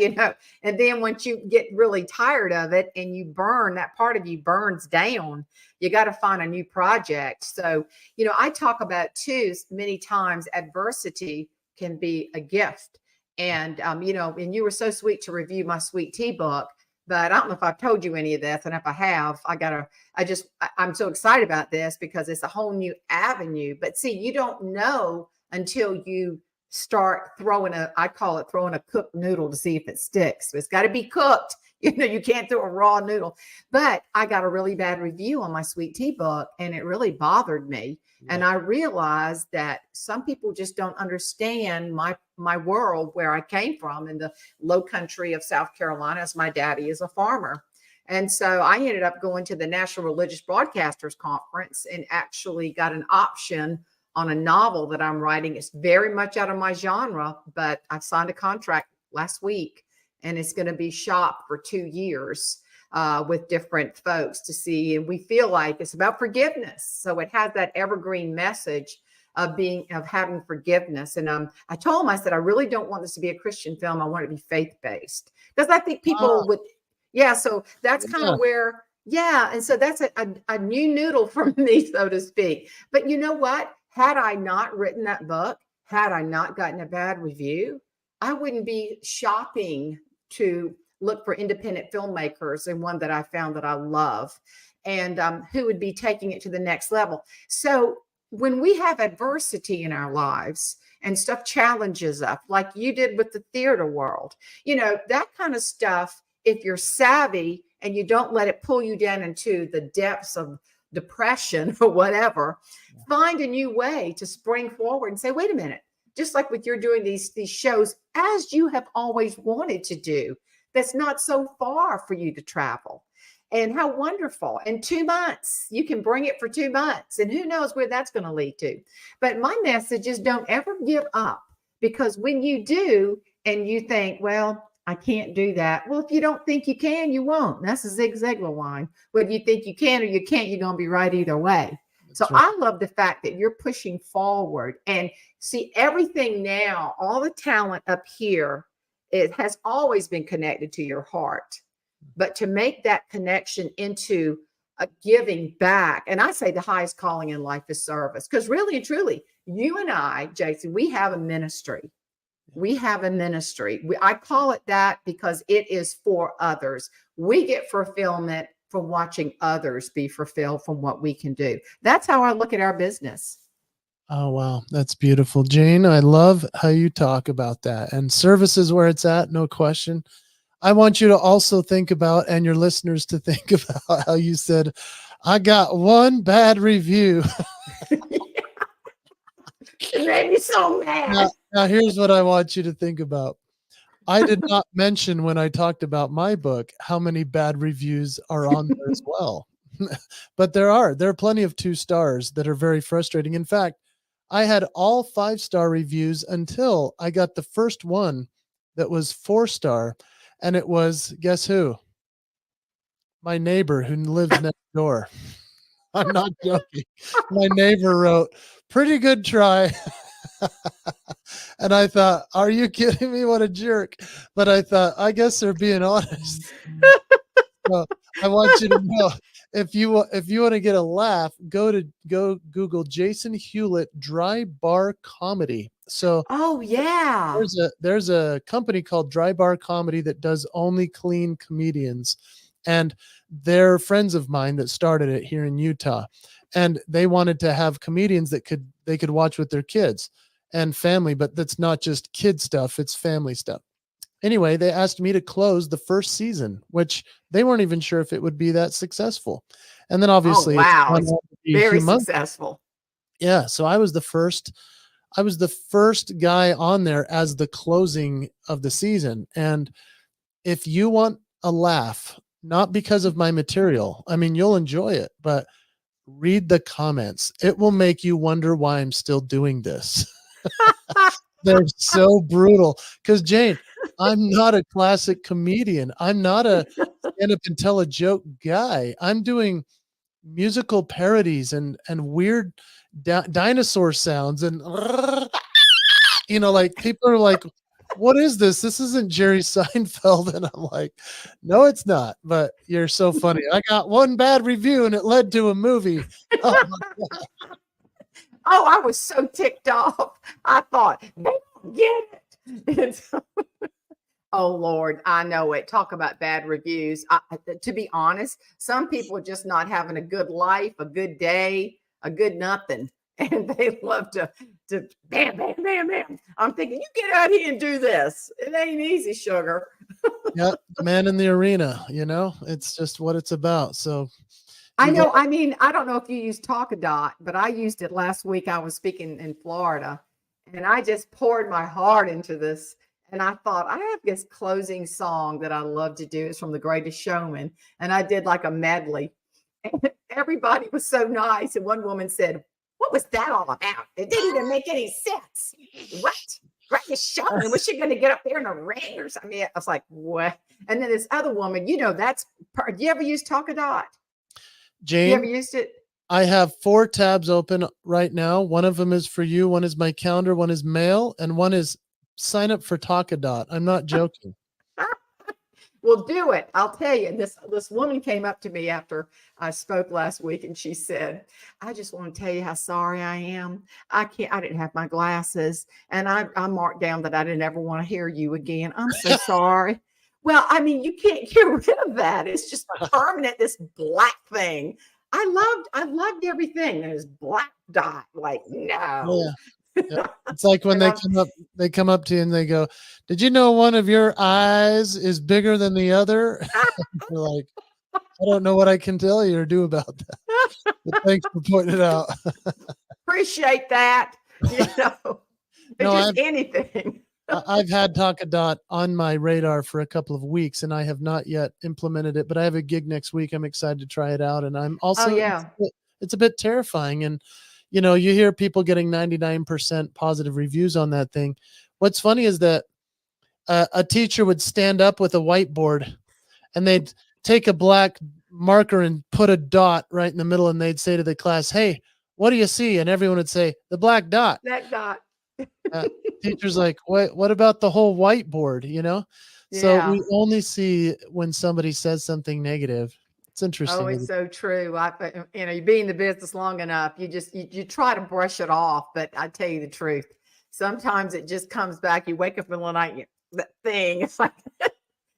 And then once you get really tired of it and you burn, that part of you burns down, you got to find a new project. So, I talk about too many times adversity can be a gift. And and you were so sweet to review my sweet tea book, but I don't know if I've told you any of this. And if I have, I'm so excited about this because it's a whole new avenue. But see, you don't know until you start I call it throwing a cooked noodle to see if it sticks. So it's got to be cooked. You can't throw a raw noodle. But I got a really bad review on my sweet tea book and it really bothered me. Yeah. And I realized that some people just don't understand my world where I came from in the low country of South Carolina, as my daddy is a farmer. And so I ended up going to the National Religious Broadcasters Conference and actually got an option on a novel that I'm writing. It's very much out of my genre, but I signed a contract last week and it's going to be shot for 2 years with different folks to see. And we feel like it's about forgiveness. So it has that evergreen message of having forgiveness. And I told him, I said, I really don't want this to be a Christian film. I want it to be faith-based because I think people would. Yeah. So that's kind of where, And so that's a new noodle for me, so to speak. But you know what? Had I not written that book, had I not gotten a bad review, I wouldn't be shopping to look for independent filmmakers and one that I found that I love and who would be taking it to the next level. So when we have adversity in our lives and stuff challenges us, like you did with the theater world, that kind of stuff, if you're savvy and you don't let it pull you down into the depths of depression or whatever, find a new way to spring forward and say, wait a minute, just like with you're doing these shows as you have always wanted to do, that's not so far for you to travel. And how wonderful. In 2 months, you can bring it for 2 months and who knows where that's going to lead to. But my message is don't ever give up, because when you do and you think, well, I can't do that. Well, if you don't think you can, you won't. That's a Zig Ziglar line. Whether you think you can or you can't, you're going to be right either way. So right. I love the fact that you're pushing forward and see everything now, all the talent up here, it has always been connected to your heart. But to make that connection into a giving back, and I say the highest calling in life is service, because really and truly, you and I, Jason, we have a ministry. We have a ministry. I call it that because it is for others. We get fulfillment from watching others be fulfilled from what we can do. That's how I look at our business. Oh, wow. That's beautiful. Jane, I love how you talk about that. And service is where it's at, no question. I want you to also think about, and your listeners to think about how you said, I got one bad review. It made me so mad. Now, here's what I want you to think about. I did not mention when I talked about my book how many bad reviews are on there as well. But there are plenty of 2 stars that are very frustrating. In fact, I had all 5-star reviews until I got the first one that was 4-star. And it was, guess who? My neighbor who lives next door. I'm not joking. My neighbor wrote, pretty good try. And I thought, are you kidding me? What a jerk. But I thought, I guess they're being honest. So I want you to know, if you want to get a laugh, go Google Jason Hewlett Dry Bar Comedy. So there's a company called Dry Bar Comedy that does only clean comedians, and they're friends of mine that started it here in Utah, and they wanted to have comedians that they could watch with their kids and family, but that's not just kid stuff, it's family stuff. Anyway, they asked me to close the first season, which they weren't even sure if it would be that successful. And then obviously it's very successful. Yeah, so I was the first guy on there as the closing of the season. And if you want a laugh, not because of my material, I mean, you'll enjoy it, but read the comments. It will make you wonder why I'm still doing this. They're so brutal. Because Jane, I'm not a classic comedian. I'm not a stand up and tell a joke guy. I'm doing musical parodies and weird dinosaur sounds and like people are like, what is this? This isn't Jerry Seinfeld. And I'm like, no, it's not. But you're so funny. I got one bad review and it led to a movie. Oh, Oh, I was so ticked off. I thought, they don't get it. Oh, Lord, I know it. Talk about bad reviews. To be honest, some people are just not having a good life, a good day, a good nothing. And they love to bam, bam, bam, bam. I'm thinking, you get out here and do this. It ain't easy, sugar. yeah, the man in the arena, it's just what it's about. So I know. I mean, I don't know if you use Talkadot, but I used it last week. I was speaking in Florida and I just poured my heart into this. And I thought, I have this closing song that I love to do. It's from The Greatest Showman. And I did like a medley. And everybody was so nice. And one woman said, what was that all about? It didn't even make any sense. What? Greatest Showman? Was she going to get up there in a ring or something? I was like, what? And then this other woman, do you ever use Talkadot? Jane, you ever used it? I have 4 tabs open right now. One of them is for you. One is my calendar. One is mail. And one is sign up for Talkadot. I'm not joking. Well, do it. I'll tell you, this woman came up to me after I spoke last week and she said, I just want to tell you how sorry I am. I didn't have my glasses and I marked down that I didn't ever want to hear you again. I'm so sorry. Well, I mean, you can't get rid of that. It's just permanent, this black thing. I loved everything. There's black dot. Like, no. Yeah. Yeah. It's like when they come up to you and they go, did you know one of your eyes is bigger than the other? You're like, I don't know what I can tell you or do about that. But thanks for pointing it out. Appreciate that. Just anything. I've had Talkadot on my radar for a couple of weeks and I have not yet implemented it, but I have a gig next week. I'm excited to try it out. And I'm also, it's a bit terrifying. And you hear people getting 99% positive reviews on that thing. What's funny is that a teacher would stand up with a whiteboard and they'd take a black marker and put a dot right in the middle. And they'd say to the class, hey, what do you see? And everyone would say the black dot. That dot. Teacher's like, what about the whole whiteboard? So we only see when somebody says something negative. It's interesting. Oh, it's so true. You be in the business long enough, you try to brush it off, but I tell you the truth, sometimes it just comes back. You wake up in the middle of the night, that thing, it's like they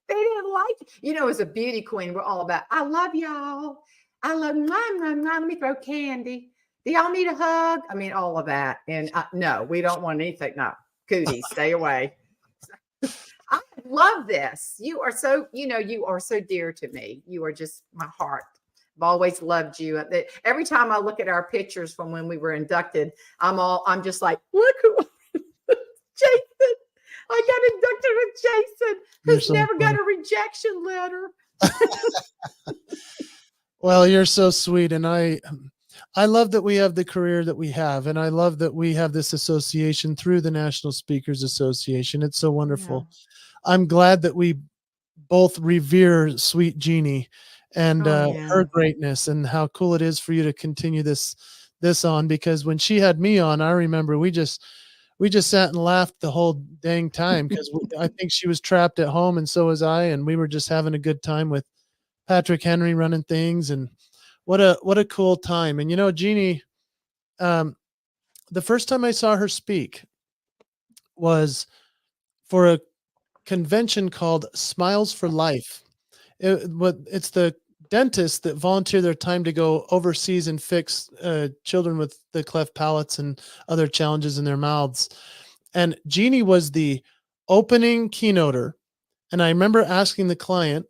didn't like it. As a beauty queen, we're all about, I love y'all. I love, let me throw candy. Do y'all need a hug? I mean, all of that. And no, we don't want anything. No, cooties, stay away. I love this. You are so, you are so dear to me. You are just my heart. I've always loved you. Every time I look at our pictures from when we were inducted, I'm just like, look who Jason. I got inducted with Jason, who's never got a rejection letter. Well, you're so sweet. And I love that we have the career that we have. And I love that we have this association through the National Speakers Association. It's so wonderful. Yeah. I'm glad that we both revere sweet Jeannie and her greatness and how cool it is for you to continue this on, because when she had me on, I remember we just sat and laughed the whole dang time because I think she was trapped at home and so was I, and we were just having a good time with Patrick Henry running things, and what a cool time. And Jeannie, the first time I saw her speak was for a convention called Smiles for Life. It's the dentists that volunteer their time to go overseas and fix children with the cleft palates and other challenges in their mouths. And Jeannie was the opening keynoter. And I remember asking the client,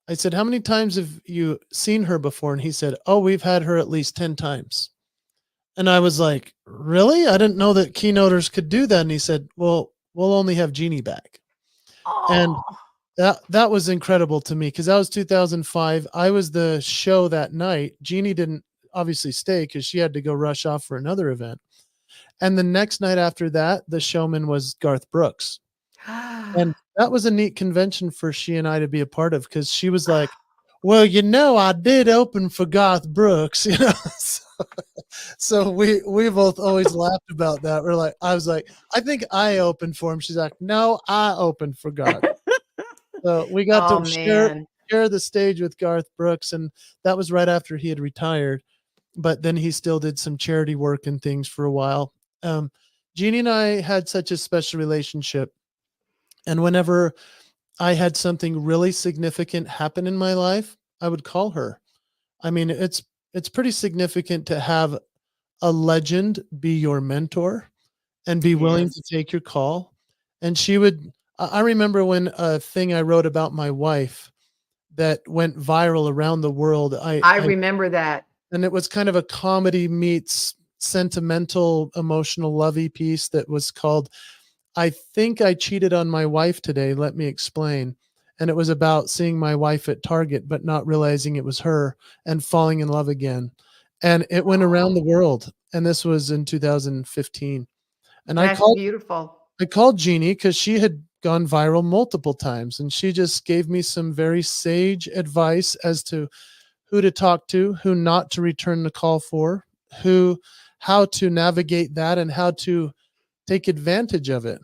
I said, how many times have you seen her before? And he said, oh, we've had her at least 10 times. And I was like, really? I didn't know that keynoters could do that. And he said, well, we'll only have Jeannie back. And that was incredible to me because that was 2005. I was the show that night. Jeannie didn't obviously stay because she had to go rush off for another event. And the next night after that, the showman was Garth Brooks. And that was a neat convention for she and I to be a part of because she was like, well, I did open for Garth Brooks, So, so we both always laughed about that. I was like, I think I opened for him. She's like, no, I opened for Garth. So we got to Oh man. share the stage with Garth Brooks, and that was right after he had retired. But then he still did some charity work and things for a while. Um, Jeannie and I had such a special relationship, and whenever I had something really significant happen in my life, I would call her. I mean, it's pretty significant to have a legend be your mentor and be willing to Yes. take your call. And she would I remember when a thing I wrote about my wife that went viral around the world. I I remember that. And it was kind of a comedy meets sentimental, emotional, lovey piece that was called I think I cheated on my wife today. Let me explain. And it was about seeing my wife at Target, but not realizing it was her and falling in love again. And it went around the world. And this was in 2015. And That's beautiful. I called Jeannie because she had gone viral multiple times. And she just gave me some very sage advice as to who to talk to, who not to return the call for, how to navigate that and how to take advantage of it.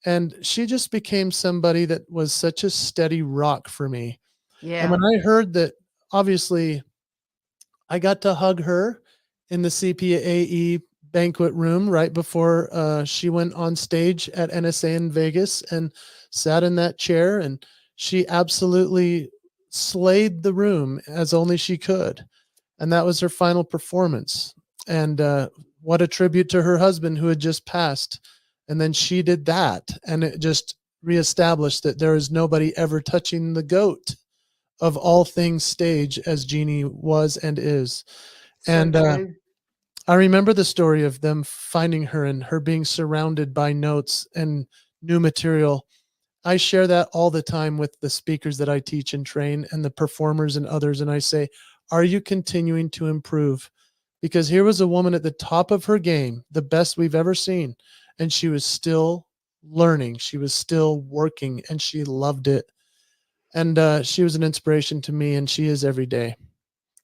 And she just became somebody that was such a steady rock for me. And Yeah. when I heard that, obviously, I got to hug her in the CPAE banquet room right before she went on stage at NSA in Vegas and sat in that chair. And she absolutely slayed the room as only she could. And that was her final performance. And what a tribute to her husband who had just passed. And then she did that, and it just reestablished that there is nobody ever touching the goat of all things stage as Jeannie was and is. So And true. I remember the story of them finding her and her being surrounded by notes and new material. I share that all the time with the speakers that I teach and train and the performers and others. And I say, are you continuing to improve? Because here was a woman at the top of her game, the best we've ever seen. And she was still learning. She was still working and she loved it. And she was an inspiration to me, and she is every day.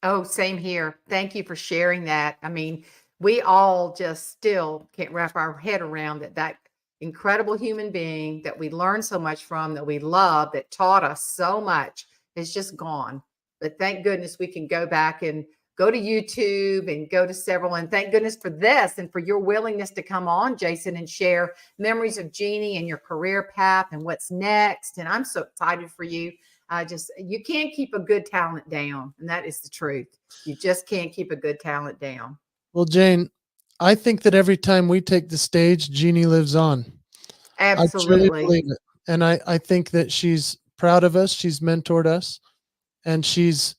Oh, same here. Thank you for sharing that. I mean, we all just still can't wrap our head around that incredible human being that we learned so much from, that we love, that taught us so much is just gone. But thank goodness we can go back and go to YouTube and go to several. And thank goodness for this and for your willingness to come on, Jason, and share memories of Jeannie and your career path and what's next. And I'm so excited for you. You can't keep a good talent down. And that is the truth. You just can't keep a good talent down. Well, Jane, I think that every time we take the stage, Jeannie lives on. I truly Absolutely. believe it. And I think that she's proud of us. She's mentored us, and she's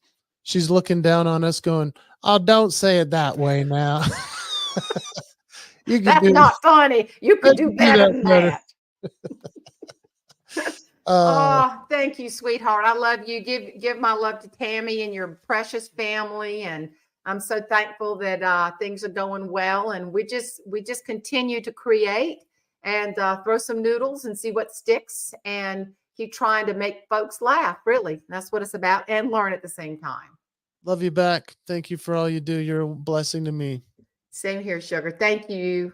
looking down on us going, oh, don't say it that way now. you could That's do not funny. You I could do could do better that than better. that. Uh, Oh, thank you, sweetheart. I love you. Give my love to Tammy and your precious family. And I'm so thankful that things are going well. And we just continue to create and throw some noodles and see what sticks and keep trying to make folks laugh. Really, that's what it's about, and learn at the same time. love you back. Thank you for all you do. You're a blessing to me. Same here, sugar. Thank you.